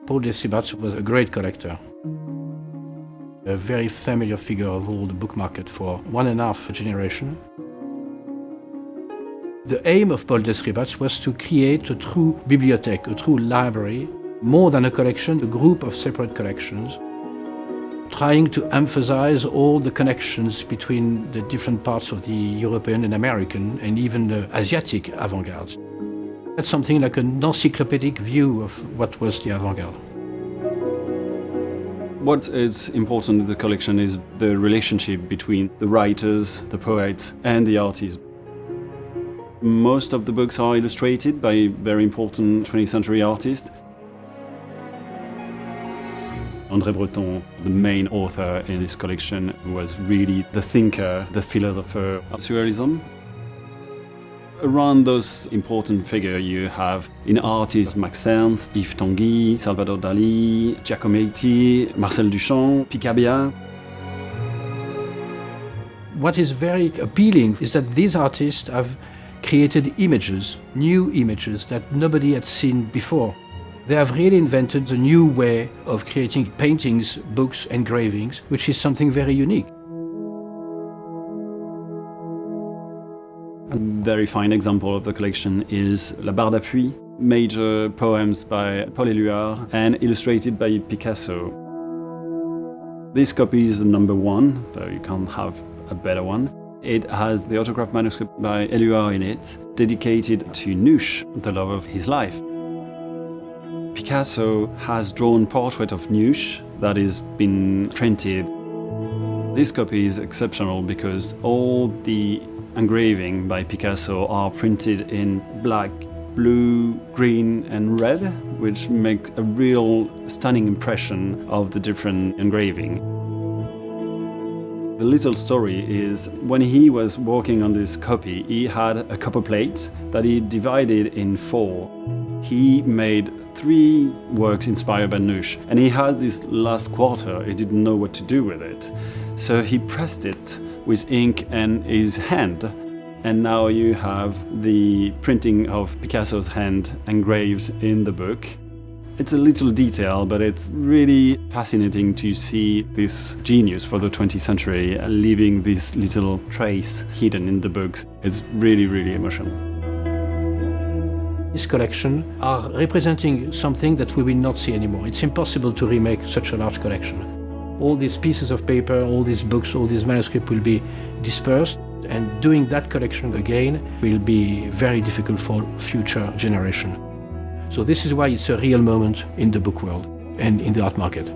Paul Destribats was a great collector, a very familiar figure of all the book market for 1.5 generation. The aim of Paul Destribats was to create a true bibliothèque, a true library, more than a collection, a group of separate collections, trying to emphasize all the connections between the different parts of the European and American and even the Asiatic avant-garde. That's something like an encyclopaedic view of what was the avant-garde. What is important in the collection is the relationship between the writers, the poets, and the artists. Most of the books are illustrated by very important 20th century artists. André Breton, the main author in this collection, was really the thinker, the philosopher of surrealism. Around those important figures you have in artists Marcel, Yves Tanguy, Salvador Dali, Giacometti, Marcel Duchamp, Picabia. What is very appealing is that these artists have created images, new images that nobody had seen before. They have really invented a new way of creating paintings, books, engravings, which is something very unique. A very fine example of the collection is La Barre d'Appui, major poems by Paul Destribats and illustrated by Picasso. This copy is the number 1, so you can't have a better one. It has the autograph manuscript by Destribats in it, dedicated to Nush, the love of his life. Picasso has drawn a portrait of Nush that has been printed. This copy is exceptional because all the engraving by Picasso are printed in black, blue, green and red, which make a real stunning impression of the different engraving. The little story is when he was working on this copy, he had a copper plate that he divided in 4. He made 3 works inspired by Nush, and he has this last quarter, he didn't know what to do with it. So he pressed it with ink and his hand, and now you have the printing of Picasso's hand engraved in the book. It's a little detail, but it's really fascinating to see this genius for the 20th century leaving this little trace hidden in the books. It's really, really emotional. This collection are representing something that we will not see anymore. It's impossible to remake such a large collection. All these pieces of paper, all these books, all these manuscripts will be dispersed, and doing that collection again will be very difficult for future generations. So this is why it's a real moment in the book world and in the art market.